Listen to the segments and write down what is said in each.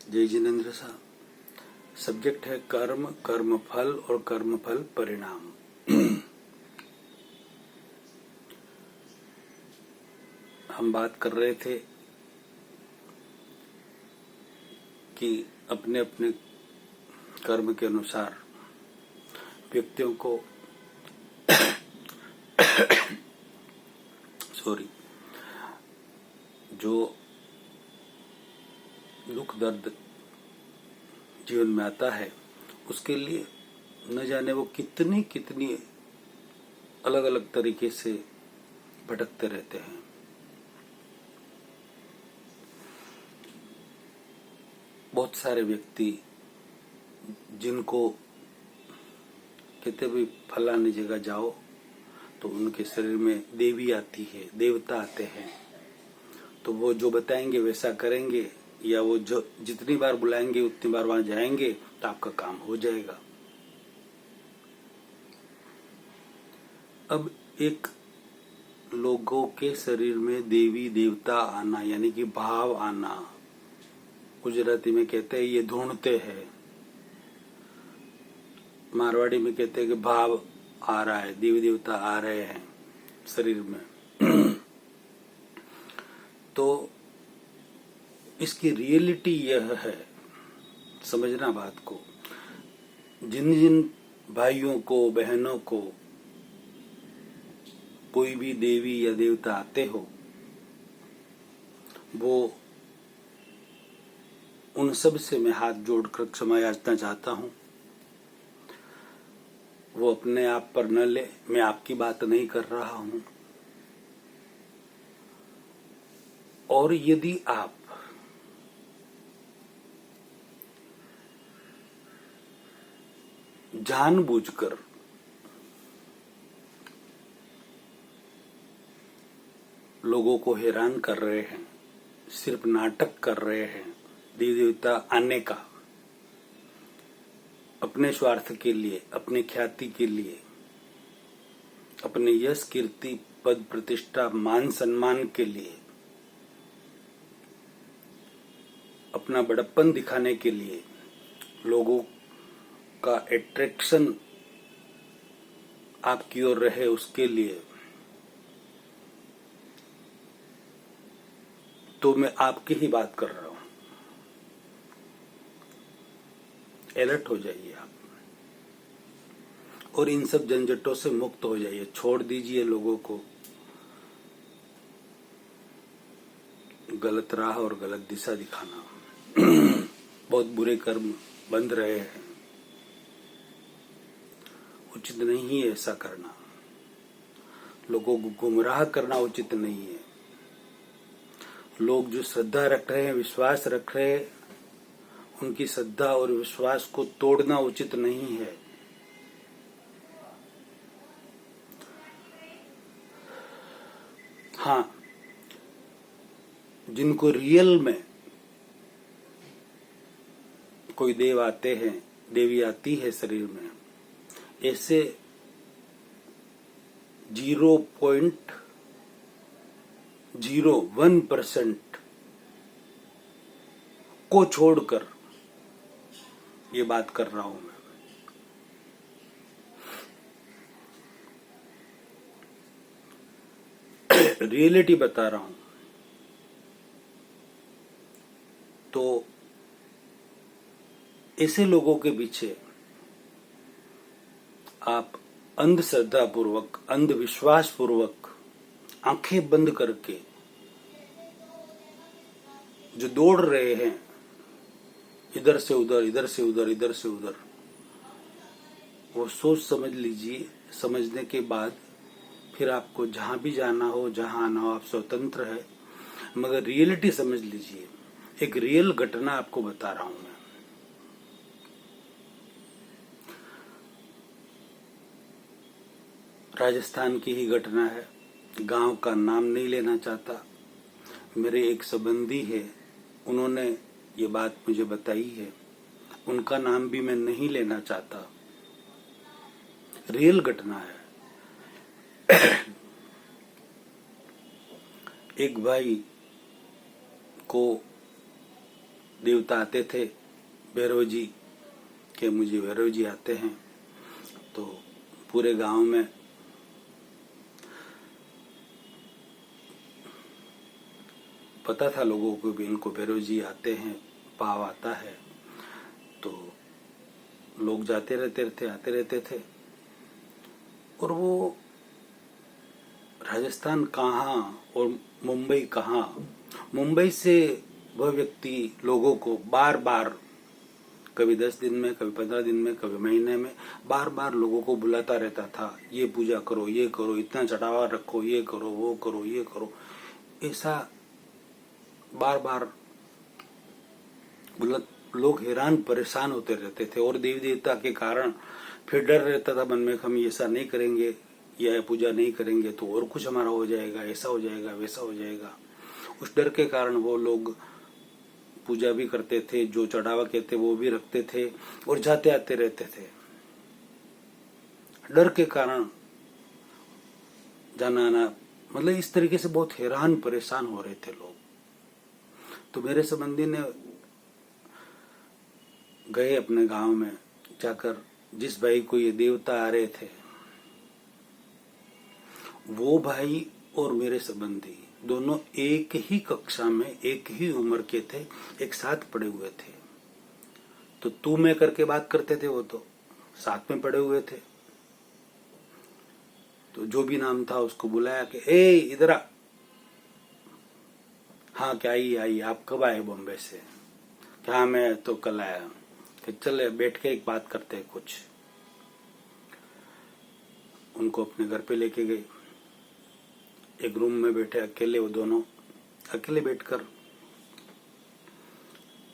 जय जिनेन्द्र साहब। सब्जेक्ट है कर्म, कर्म फल और कर्म फल परिणाम। हम बात कर रहे थे कि अपने अपने कर्म के अनुसार व्यक्तियों को जो दुख दर्द जीवन में आता है उसके लिए न जाने वो कितनी कितनी अलग अलग तरीके से भटकते रहते हैं। बहुत सारे व्यक्ति जिनको कहते भी फलानी जगह जाओ तो उनके शरीर में देवी आती है, देवता आते हैं, तो वो जो बताएंगे वैसा करेंगे, या वो जो जितनी बार बुलाएंगे उतनी बार वहां जाएंगे तो आपका काम हो जाएगा। अब एक लोगों के शरीर में देवी देवता आना यानी कि भाव आना, गुजराती में कहते हैं ये ढूंढते हैं, मारवाड़ी में कहते हैं कि भाव आ रहा है, देवी देवता आ रहे हैं शरीर में। तो इसकी रियलिटी यह है, समझना बात को, जिन जिन भाइयों को बहनों को कोई भी देवी या देवता आते हो, वो उन सब से मैं हाथ जोड़कर क्षमा याचना चाहता हूं। वो अपने आप पर न ले, मैं आपकी बात नहीं कर रहा हूं। और यदि आप जानबूझकर लोगों को हैरान कर रहे हैं, सिर्फ नाटक कर रहे हैं देवी देवता आने का, अपने स्वार्थ के लिए, अपनी ख्याति के लिए, अपने यश कीर्ति पद प्रतिष्ठा मान सम्मान के लिए, अपना बड़प्पन दिखाने के लिए, लोगों का अट्रैक्शन आपकी ओर रहे उसके लिए, तो मैं आपकी ही बात कर रहा हूं। अलर्ट हो जाइए आप और इन सब झंझटों से मुक्त हो जाइए। छोड़ दीजिए लोगों को गलत राह और गलत दिशा दिखाना। बहुत बुरे कर्म बंध रहे हैं, उचित नहीं है ऐसा करना। लोगों को गुमराह करना उचित नहीं है। लोग जो श्रद्धा रख रहे हैं, विश्वास रख रहे हैं, उनकी श्रद्धा और विश्वास को तोड़ना उचित नहीं है। हाँ, जिनको रियल में कोई देव आते हैं, देवी आती है शरीर में, ऐसे 0.01% को छोड़कर ये बात कर रहा हूं मैं। रियलिटी बता रहा हूं। तो ऐसे लोगों के पीछे आप अंधश्रद्धा पूर्वक, अंधविश्वास पूर्वक आंखें बंद करके जो दौड़ रहे हैं, इधर से उधर, इधर से उधर, इधर से उधर, वो सोच समझ लीजिए। समझने के बाद फिर आपको जहां भी जाना हो, जहां आना हो, आप स्वतंत्र है, मगर रियलिटी समझ लीजिए। एक रियल घटना आपको बता रहा हूं मैं। राजस्थान की ही घटना है, गांव का नाम नहीं लेना चाहता। मेरे एक संबंधी है, उन्होंने ये बात मुझे बताई है, उनका नाम भी मैं नहीं लेना चाहता। रियल घटना है। एक भाई को देवता आते थे भैरव जी के, मुझे भैरव जी आते हैं, तो पूरे गांव में पता था लोगों को भी इनको भैरव जी आते हैं, पाव आता है, तो लोग जाते रहते थे, आते रहते थे। और वो राजस्थान कहाँ और मुंबई कहाँ, मुंबई से वह व्यक्ति लोगों को बार बार, कभी 10 दिन में, कभी 15 दिन में, कभी महीने में, बार बार लोगों को बुलाता रहता था, ये पूजा करो, ये करो, इतना चढ़ावा रखो, ये करो, वो करो, ये करो, ऐसा बार बार लोग हैरान परेशान होते रहते थे। और देवी देवता के कारण फिर डर रहता था मन में, हम ऐसा नहीं करेंगे, यह पूजा नहीं करेंगे तो और कुछ हमारा हो जाएगा, ऐसा हो जाएगा, वैसा हो जाएगा। उस डर के कारण वो लोग पूजा भी करते थे, जो चढ़ावा कहते वो भी रखते थे और जाते आते रहते थे। डर के कारण जाना आना, मतलब इस तरीके से बहुत हैरान परेशान हो रहे थे लोग। तो मेरे संबंधी ने गए अपने गांव में जाकर, जिस भाई को ये देवता आ रहे थे, वो भाई और मेरे संबंधी दोनों एक ही कक्षा में, एक ही उम्र के थे, एक साथ पढ़े हुए थे। तो तू मैं करके बात करते थे, वो तो साथ में पढ़े हुए थे। तो जो भी नाम था उसको बुलाया कि ए इधर आ। हाँ क्या आई, आप कब आए बॉम्बे से? क्या मैं तो कल आया। कि चले बैठ के एक बात करते हैं कुछ। उनको अपने घर पे लेके गए, एक रूम में बैठे अकेले, वो दोनों अकेले बैठकर,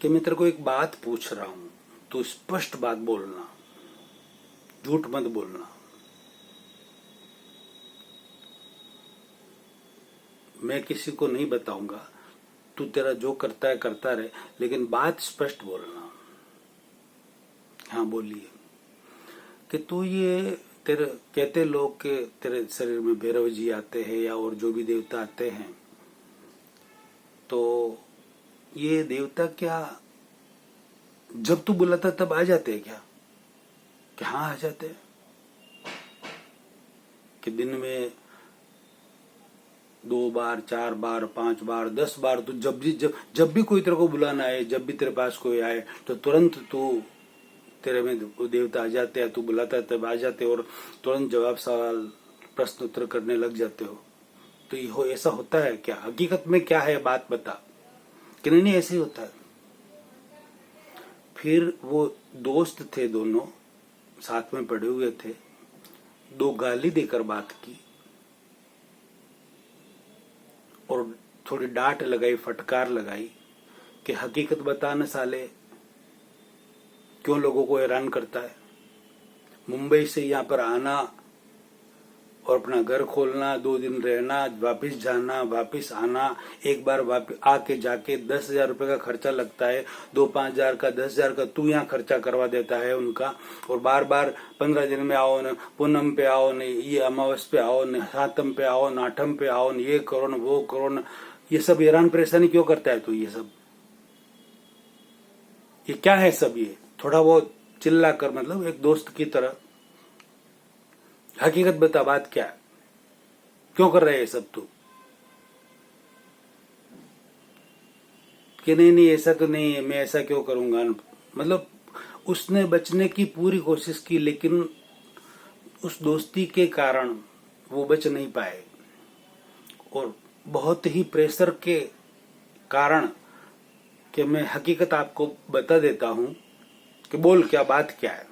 कि मैं तेरे को एक बात पूछ रहा हूं, तू स्पष्ट बात बोलना, झूठ मत बोलना। मैं किसी को नहीं बताऊंगा, तू तेरा जो करता है करता रहे, लेकिन बात स्पष्ट बोलना। हाँ बोलिए। कि तू ये तेरे कहते लोग के तेरे शरीर में भैरव जी आते हैं या और जो भी देवता आते हैं, तो ये देवता क्या जब तू बुलाता तब आ जाते हैं क्या? कि हाँ आ जाते हैं। कि दिन में 2 बार, 4 बार, 5 बार, 10 बार, तो जब भी कोई तेरे को बुलाना आए, जब भी तेरे पास कोई आए, तो तुरंत तू तेरे में देवता आ जाते हैं, तू बुलाता है तब आ जाते हो और तुरंत जवाब, सवाल, प्रश्न उत्तर करने लग जाते हो। तो ये ऐसा होता है क्या? हकीकत में क्या है बात बता। कि नहीं ऐसे ही होता है। फिर वो दोस्त थे, दोनों साथ में पड़े हुए थे, 2 गाली देकर बात की और थोड़ी डांट लगाई, फटकार लगाई कि हकीकत बता न साले, क्यों लोगों को हैरान करता है? मुंबई से यहाँ पर आना और अपना घर खोलना, 2 दिन रहना, वापिस जाना, वापिस आना, एक बार वापिस आके जाके 10,000 रुपए का खर्चा लगता है, 2-5 हजार का, 10,000 का तू यहाँ खर्चा करवा देता है उनका। और बार बार 15 दिन में आओ न, पूनम पे आओ न, ये अमावस पे आओ न, सातम पे आओ न, आठम पे आओ न, ये करो न, वो करो न। ये सब हैरान परेशानी क्यों करता है तू? ये सब ये क्या है सब? ये थोड़ा बहुत चिल्ला कर, मतलब एक दोस्त की तरह, हकीकत बता, बात क्या है, क्यों कर रहे हैं सब तू? कि नहीं ऐसा तो नहीं है, मैं ऐसा क्यों करूंगा। मतलब उसने बचने की पूरी कोशिश की, लेकिन उस दोस्ती के कारण वो बच नहीं पाए और बहुत ही प्रेशर के कारण कि मैं हकीकत आपको बता देता हूं कि बोल क्या, बात क्या है।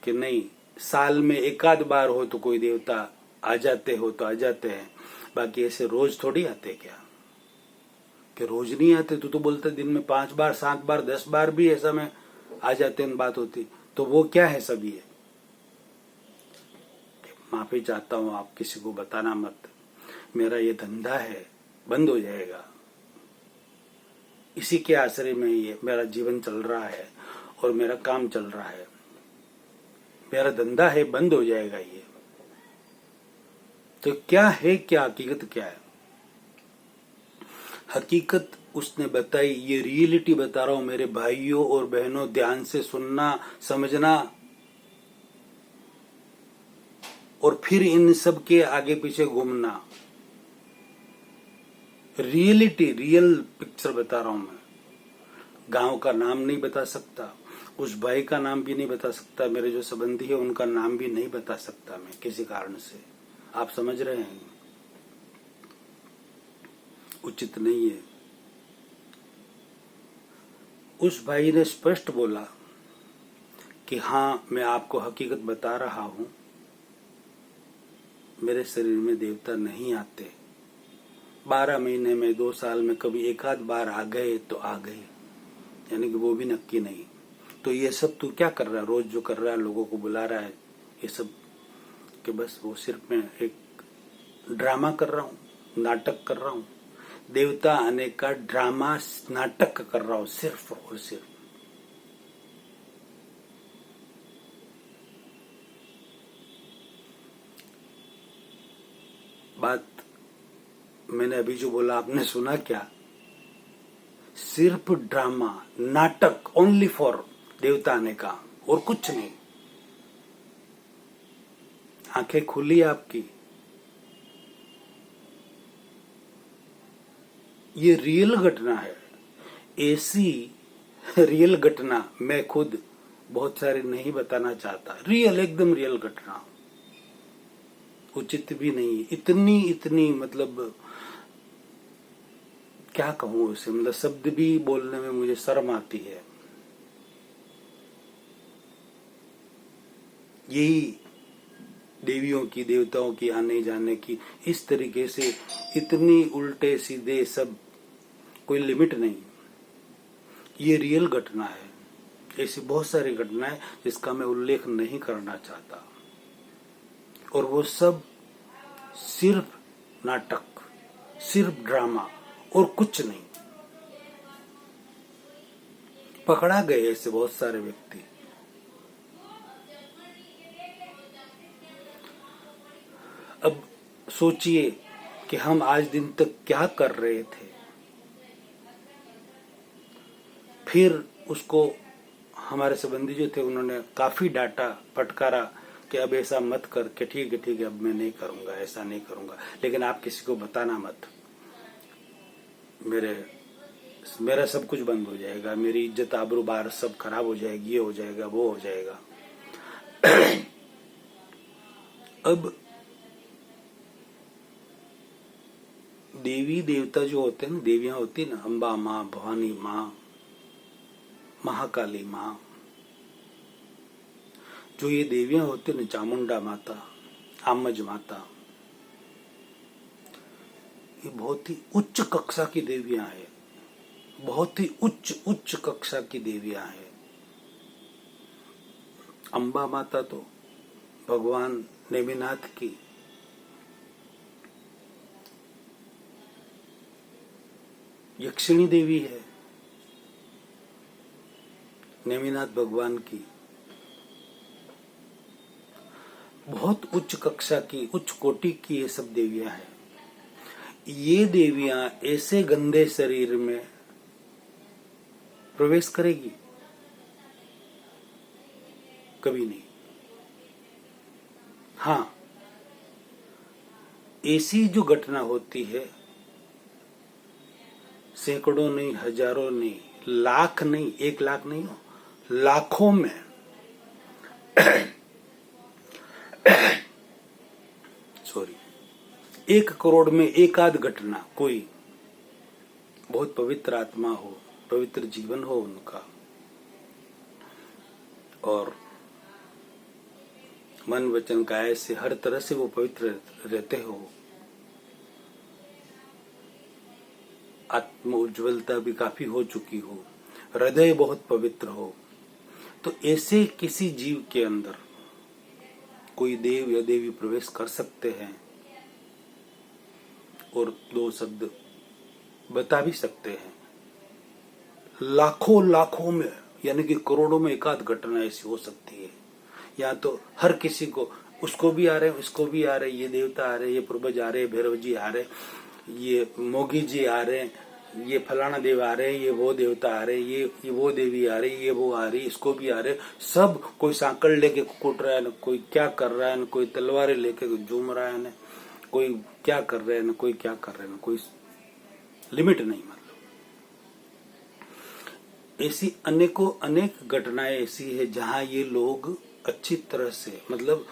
कि नहीं, साल में एक आध बार हो तो कोई देवता आ जाते हो तो आ जाते हैं, बाकी ऐसे रोज थोड़ी आते क्या? कि रोज नहीं आते? तू तो बोलते दिन में 5 बार, 7 बार, 10 बार भी ऐसा में आ जाते हैं, बात होती। तो वो क्या है सब? ये माफी चाहता हूं, आप किसी को बताना मत, मेरा ये धंधा है, बंद हो जाएगा। इसी के आश्रय में ये मेरा जीवन चल रहा है और मेरा काम चल रहा है, मेरा धंधा है, बंद हो जाएगा ये। तो क्या है, क्या हकीकत क्या है? हकीकत उसने बताई। ये रियलिटी बता रहा हूं मेरे भाइयों और बहनों, ध्यान से सुनना, समझना, और फिर इन सब के आगे पीछे घूमना। रियलिटी, रियल पिक्चर बता रहा हूं मैं। गांव का नाम नहीं बता सकता, उस भाई का नाम भी नहीं बता सकता, मेरे जो संबंधी है उनका नाम भी नहीं बता सकता मैं किसी कारण से। आप समझ रहे हैं, उचित नहीं है। उस भाई ने स्पष्ट बोला कि हाँ, मैं आपको हकीकत बता रहा हूं, मेरे शरीर में देवता नहीं आते। 12 महीने में, 2 साल में कभी एक आध बार आ गए तो आ गए, यानी कि वो भी नक्की नहीं। तो ये सब तू क्या कर रहा है, रोज जो कर रहा है, लोगों को बुला रहा है, ये सब कि बस वो सिर्फ मैं एक ड्रामा कर रहा हूँ, नाटक कर रहा हूँ। देवता आने का ड्रामा, नाटक कर रहा हूँ सिर्फ और सिर्फ। बात मैंने अभी जो बोला आपने सुना क्या? सिर्फ ड्रामा, नाटक, ओनली फॉर देवता आने का, और कुछ नहीं। आंखें खुली आपकी। ये रियल घटना है। ऐसी रियल घटना मैं खुद बहुत सारी नहीं बताना चाहता। रियल, एकदम रियल घटना, उचित भी नहीं। इतनी मतलब क्या कहूं उसे, मतलब शब्द भी बोलने में मुझे शर्म आती है। यही देवियों की, देवताओं की आने जाने की, इस तरीके से इतनी उल्टे सीधे सब, कोई लिमिट नहीं। ये रियल घटना है। ऐसी बहुत सारी घटनाएं जिसका मैं उल्लेख नहीं करना चाहता, और वो सब सिर्फ नाटक, सिर्फ ड्रामा और कुछ नहीं। पकड़ा गए ऐसे बहुत सारे व्यक्ति। अब सोचिए कि हम आज दिन तक क्या कर रहे थे। फिर उसको हमारे संबंधी जो थे उन्होंने काफी डांटा, फटकारा कि अब ऐसा मत कर, के ठीक है अब मैं नहीं करूंगा, ऐसा नहीं करूंगा, लेकिन आप किसी को बताना मत, मेरा सब कुछ बंद हो जाएगा, मेरी इज्जत आबरू बार सब खराब हो जाएगी, ये हो जाएगा, वो हो जाएगा। अब देवी देवता जो होते हैं ना, देवियां होती ना, अम्बा माँ, भवानी माँ, महाकाली माँ, जो ये देवियां होती ना, चामुंडा माता, आमज माता, ये बहुत ही उच्च कक्षा की देवियां हैं। बहुत ही उच्च कक्षा की देवियां हैं। अम्बा माता तो भगवान नेमिनाथ की, यक्षिणी देवी है, नेमिनाथ भगवान की। बहुत उच्च कक्षा की, उच्च कोटि की ये सब देवियां हैं। ये देवियां ऐसे गंदे शरीर में प्रवेश करेगी? कभी नहीं। हाँ, ऐसी जो घटना होती है, सैकड़ों नहीं, हजारों नहीं, लाख नहीं, 1 लाख नहीं हो, लाखों में सॉरी, 1 करोड़ में एक आध घटना, कोई बहुत पवित्र आत्मा हो, पवित्र जीवन हो उनका, और मन वचन काया से हर तरह से वो पवित्र रहते हो, आत्म उज्ज्वलता भी काफी हो चुकी हो, हृदय बहुत पवित्र हो, तो ऐसे किसी जीव के अंदर कोई देव या देवी प्रवेश कर सकते हैं और 2 शब्द बता भी सकते हैं। लाखों में, यानी कि करोड़ों में एक आध घटना ऐसी हो सकती है। या तो हर किसी को, उसको भी आ रहे, इसको भी आ रहे, ये देवता आ रहे, ये पूर्वज आ रहे, भैरव जी आ रहे, ये मोगी जी आ रहे, ये फलाना देव आ रहे, ये वो देवता आ रहे, ये वो देवी आ रही, ये वो आ रही, इसको भी आ रहे, सब कोई सांकड़ लेके कूट रहा है, न कोई क्या कर रहा है, न कोई तलवारें लेके झूम रहा है, न कोई क्या कर रहे हैं, न कोई क्या कर रहे हैं, न कोई लिमिट नहीं। मतलब ऐसी अनेकों अनेक घटनाएं ऐसी है जहां ये लोग अच्छी तरह से मतलब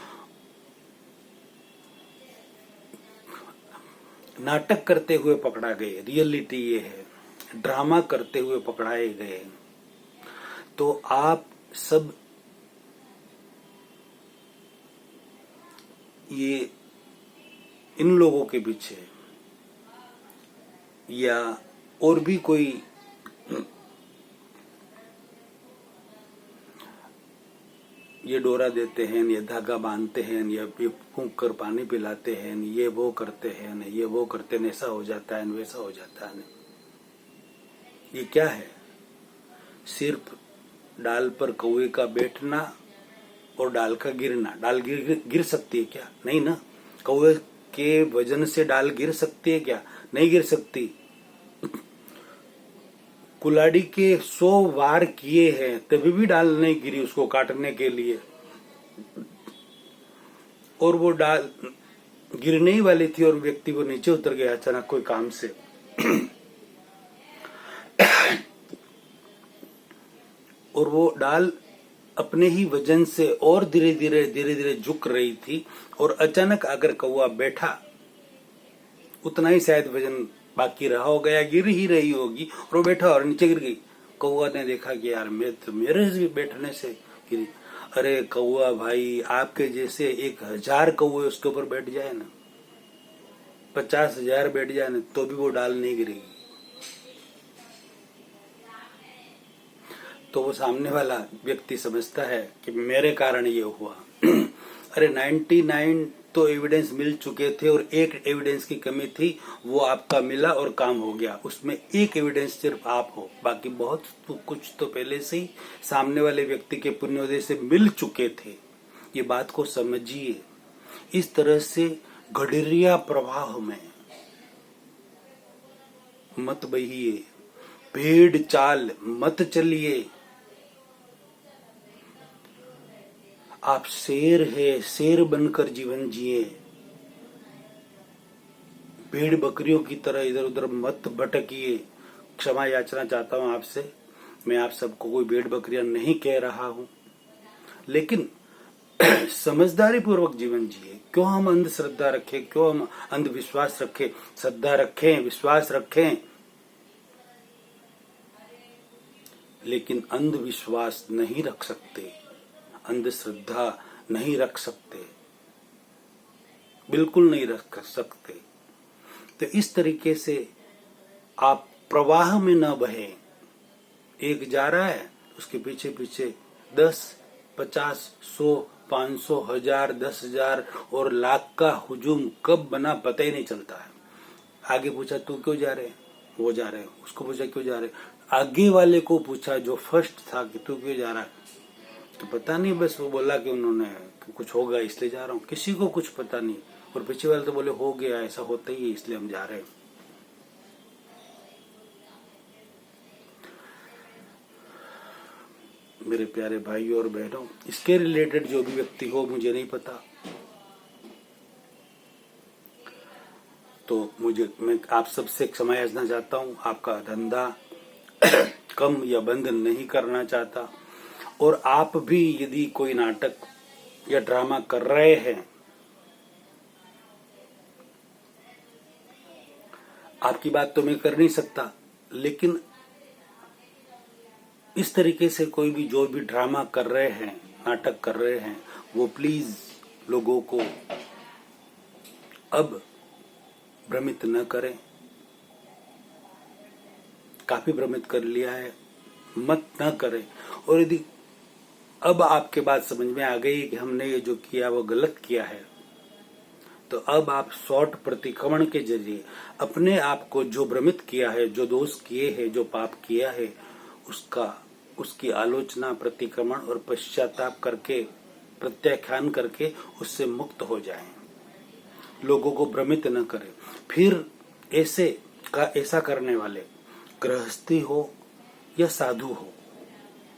नाटक करते हुए पकड़ा गए। रियलिटी ये है, ड्रामा करते हुए पकड़ाए गए। तो आप सब ये इन लोगों के पीछे या और भी कोई ये डोरा देते हैं, ये धागा बांधते हैं, या फूंक कर पानी पिलाते हैं, ये वो करते हैं, ये वो करते हैं, ऐसा हो जाता है, वैसा हो जाता है। ये क्या है? सिर्फ डाल पर कौवे का बैठना और डाल का गिरना। डाल गिर सकती है क्या? नहीं ना। कौवे के वजन से डाल गिर सकती है क्या? नहीं गिर सकती। कुल्हाड़ी के 100 वार किए हैं तभी भी डाल नहीं गिरी उसको काटने के लिए, और वो डाल गिरने ही वाली थी और व्यक्ति वो नीचे उतर गया अचानक कोई काम से। और वो डाल अपने ही वजन से और धीरे धीरे झुक रही थी, और अचानक अगर कौवा बैठा उतना ही शायद वजन बाकी रहा होगा या गिर ही रही होगी, और वो बैठा और नीचे गिर गई। कौवा ने देखा कि यार मेरे भी बैठने से गिरी। अरे कौवा भाई, आपके जैसे 1000 कौवे उसके ऊपर बैठ जाए ना, 50,000 बैठ जाए ना, तो भी वो डाल नहीं गिरेगी। तो वो सामने वाला व्यक्ति समझता है कि मेरे कारण ये हुआ। अरे 99 तो एविडेंस मिल चुके थे और एक एविडेंस की कमी थी, वो आपका मिला और काम हो गया। उसमें एक एविडेंस सिर्फ आप हो, बाकी बहुत कुछ तो पहले से ही सामने वाले व्यक्ति के पुण्योदय से मिल चुके थे। ये बात को समझिए। इस तरह से गडरिया प्रवाह में मत बहिए, भेड़ चाल मत चलिए। आप शेर है, शेर बनकर जीवन जिए। भेड़ बकरियों की तरह इधर उधर मत भटकिए। क्षमा याचना चाहता हूं आपसे, मैं आप सबको कोई भेड़ बकरियां नहीं कह रहा हूं, लेकिन समझदारी पूर्वक जीवन जिए। क्यों हम अंधश्रद्धा रखें, क्यों हम अंधविश्वास रखें? श्रद्धा रखें, विश्वास रखें, लेकिन अंधविश्वास नहीं रख सकते, अंधश्रद्धा नहीं रख सकते, बिल्कुल नहीं रख सकते। तो इस तरीके से आप प्रवाह में न बहे। एक जा रहा है, उसके पीछे पीछे 10, 50, 100, 500, 1000, 10,000 और लाख का हुजूम कब बना पता ही नहीं चलता है। आगे पूछा तू क्यों जा रहे? वो जा रहे। उसको पूछा क्यों जा रहे? आगे वाले को पूछा जो फर्स्ट था कि तू क्यों जा रहा है? तो पता नहीं, बस वो बोला कि उन्होंने कुछ होगा इसलिए जा रहा हूँ। किसी को कुछ पता नहीं, और पीछे वाले तो बोले हो गया, ऐसा होता ही है इसलिए हम जा रहे हैं। मेरे प्यारे भाइयों और बहनों, इसके रिलेटेड जो भी व्यक्ति हो, मुझे नहीं पता, तो मैं आप सबसे क्षमा याचना चाहता हूँ। आपका धंधा कम या बंद नहीं करना चाहता, और आप भी यदि कोई नाटक या ड्रामा कर रहे हैं, आपकी बात तो मैं कर नहीं सकता, लेकिन इस तरीके से कोई भी जो भी ड्रामा कर रहे हैं, नाटक कर रहे हैं, वो प्लीज लोगों को अब भ्रमित न करें। काफी भ्रमित कर लिया है, मत न करें। और यदि अब आपके बात समझ में आ गई कि हमने ये जो किया वो गलत किया है, तो अब आप शॉर्ट प्रतिक्रमण के जरिए अपने आप को जो भ्रमित किया है, जो दोष किए हैं, जो पाप किया है, उसकी आलोचना, प्रतिक्रमण और पश्चाताप करके, प्रत्याख्यान करके उससे मुक्त हो जाएं। लोगों को भ्रमित न करें। फिर ऐसा करने वाले गृहस्थी हो या साधु हो,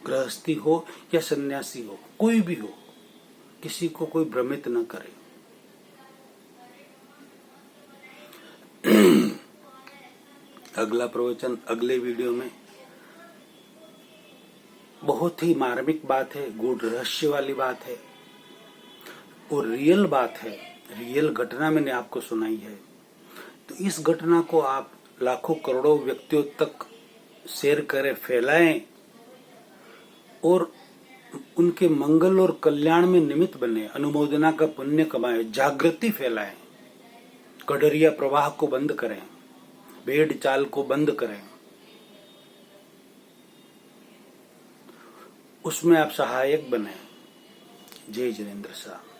गृहस्थी हो या सन्यासी हो, कोई भी हो, किसी को कोई भ्रमित न करे। अगला प्रवचन अगले वीडियो में बहुत ही मार्मिक बात है, गूढ़ रहस्य वाली बात है और रियल बात है, रियल घटना मैंने आपको सुनाई है। तो इस घटना को आप लाखों करोड़ों व्यक्तियों तक शेयर करें, फैलाएं और उनके मंगल और कल्याण में निमित्त बने, अनुमोदना का पुण्य कमाएं, जागृति फैलाएं, कड़रिया प्रवाह को बंद करें, भेड़ चाल को बंद करें, उसमें आप सहायक बने। जय जिनेंद्र साहब।